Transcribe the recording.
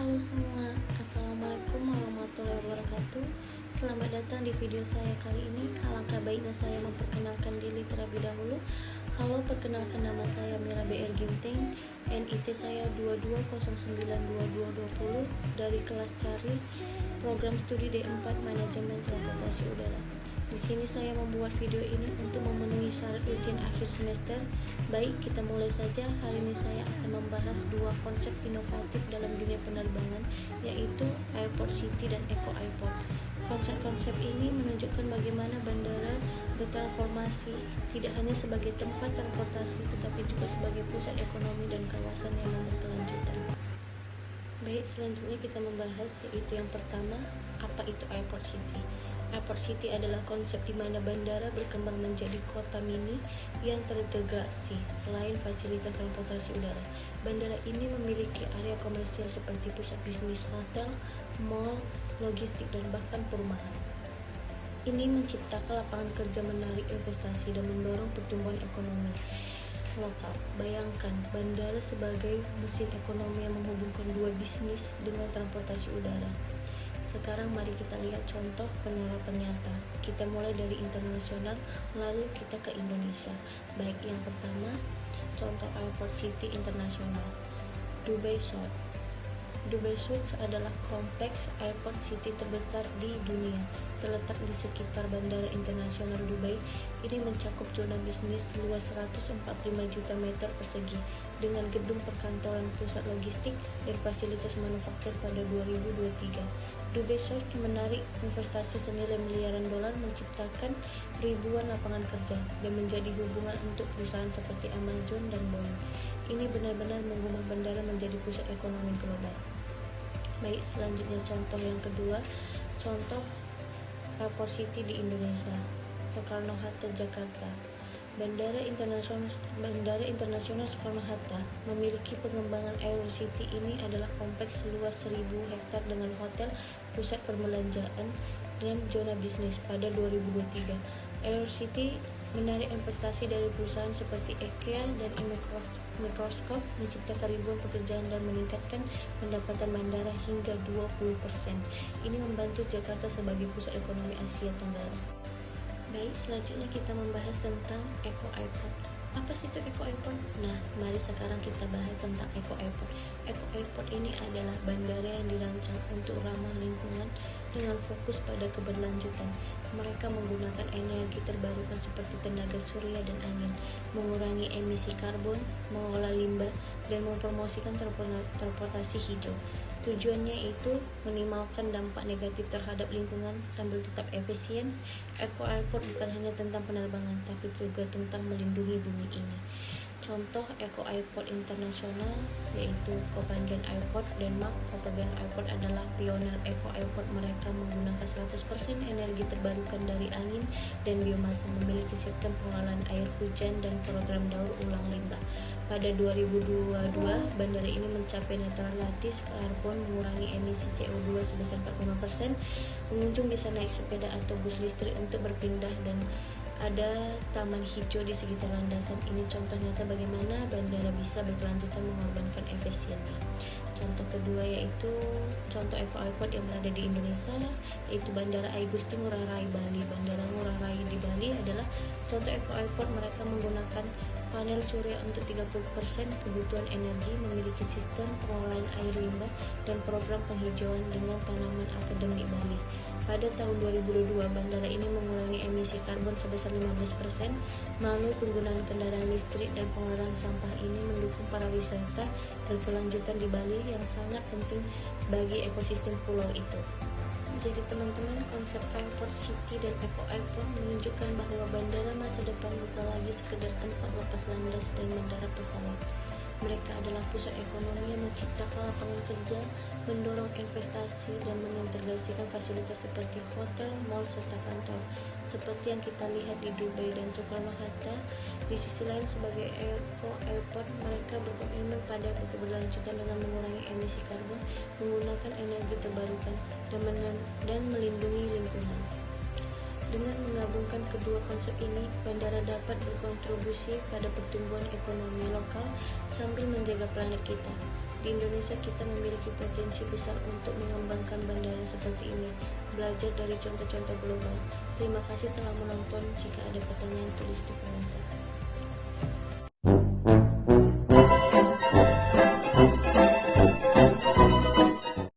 Halo semua, Assalamualaikum warahmatullahi wabarakatuh. Selamat datang di video saya kali ini. Alangkah baiknya saya memperkenalkan diri terlebih dahulu. Halo, perkenalkan nama saya Mira BR Ginting. NIT saya 22092220 dari kelas Cari, program studi D4 Manajemen Transportasi Udara. Di sini saya membuat video ini untuk memenuhi syarat ujian akhir semester. Baik, kita mulai saja. Hari ini saya akan membahas dua konsep inovatif dalam dunia penerbangan, yaitu Airport City dan Eco Airport. Konsep-konsep ini menunjukkan bagaimana bandara bertransformasi tidak hanya sebagai tempat transportasi, tetapi juga sebagai pusat ekonomi dan kawasan yang berkelanjutan. Baik, selanjutnya kita membahas yaitu yang pertama, apa itu Airport City. Airport City adalah konsep di mana bandara berkembang menjadi kota mini yang terintegrasi. Selain fasilitas transportasi udara, bandara ini memiliki area komersial seperti pusat bisnis, hotel, mall, logistik, dan bahkan perumahan. Ini menciptakan lapangan kerja, menarik investasi, dan mendorong pertumbuhan ekonomi lokal. Bayangkan bandara sebagai mesin ekonomi yang menghubungkan dua bisnis dengan transportasi udara. Sekarang mari kita lihat contoh penerapan nyata. Kita mulai dari internasional, lalu kita ke Indonesia. Baik, yang pertama, contoh Airport City internasional. Dubai South. Dubai South adalah kompleks airport city terbesar di dunia. Terletak di sekitar Bandara Internasional Dubai. Ini mencakup zona bisnis luas 145 juta meter persegi dengan gedung perkantoran, pusat logistik, dan fasilitas manufaktur pada 2023. Dubai South menarik investasi senilai miliaran dolar, menciptakan ribuan lapangan kerja, dan menjadi hubungan untuk perusahaan seperti Amazon dan Boeing. Ini benar-benar mengubah bandara menjadi pusat ekonomi global. Baik, selanjutnya contoh yang kedua, contoh Airport City di Indonesia, Soekarno-Hatta, Jakarta. Bandara Internasional Soekarno-Hatta memiliki pengembangan Airport City. Ini adalah kompleks seluas 1000 hektar dengan hotel, pusat perbelanjaan, dan zona bisnis pada 2023. Airport City menarik investasi dari perusahaan seperti IKEA dan Microsoft, menciptakan ribuan pekerjaan dan meningkatkan pendapatan bandara hingga 20%. Ini membantu Jakarta sebagai pusat ekonomi Asia Tenggara. Baik, selanjutnya kita membahas tentang Eco Airport. Apa sih itu Eco Airport? Nah, mari sekarang kita bahas tentang Eco Airport. Eco Airport ini adalah bandara yang dirancang untuk ramah lingkungan dengan fokus pada keberlanjutan. Mereka menggunakan energi terbarukan seperti tenaga surya dan angin, mengurangi emisi karbon, mengolah limbah, dan mempromosikan transportasi hijau. Tujuannya itu minimalkan dampak negatif terhadap lingkungan sambil tetap efisien. Eco Airport bukan hanya tentang penerbangan, tapi juga tentang melindungi bumi ini. Contoh Eco Airport internasional yaitu Copenhagen Airport, Denmark. Copenhagen Airport adalah pionir Eco Airport. Mereka menggunakan 100% energi terbarukan dari angin dan biomasa, memiliki sistem pengolahan air hujan dan program daur ulang limbah. Pada 2022, bandara ini mencapai netralitas karbon, mengurangi emisi CO2 sebesar 45%. Pengunjung bisa naik sepeda atau bus listrik untuk berpindah, dan ada taman hijau di sekitar landasan. Ini contoh nyata bagaimana bandara bisa berkelanjutan mengorbankan efisiennya. Contoh kedua yaitu contoh Eco Airport yang berada di Indonesia, yaitu Bandara Igusti Ngurah Rai Bali. Bandara Ngurah Rai di Bali adalah contoh Eco Airport. Mereka menggunakan panel surya untuk 30% kebutuhan energi, memiliki sistem pengolahan air limbah, dan program penghijauan dengan tanaman akademik Bali. Pada tahun 2022, bandara ini mengurangi emisi karbon sebesar 15% melalui penggunaan kendaraan listrik, dan pengolahan sampah ini mendukung para wisata berkelanjutan di Bali yang sangat penting bagi ekosistem pulau itu. Jadi teman-teman, konsep Airport City dan Eco Airport menunjukkan bahwa bandara masa depan bukan lagi sekedar tempat lepas landas dan mendarat pesawat. Mereka adalah pusat ekonomi yang menciptakan lapangan kerja, mendorong investasi, dan mengintegrasikan fasilitas seperti hotel, mall, serta kantor. Seperti yang kita lihat di Dubai dan Soekarno-Hatta. Di sisi lain, sebagai Eco Airport, mereka berkomitmen pada keberlanjutan dengan mengurangi emisi karbon, menggunakan energi terbarukan, dan melindungi lingkungan. Dengan menggabungkan kedua konsep ini, bandara dapat berkontribusi pada pertumbuhan ekonomi lokal sambil menjaga planet kita. Di Indonesia kita memiliki potensi besar untuk mengembangkan bandara seperti ini, belajar dari contoh-contoh global. Terima kasih telah menonton. Jika ada pertanyaan, tulis di komentar.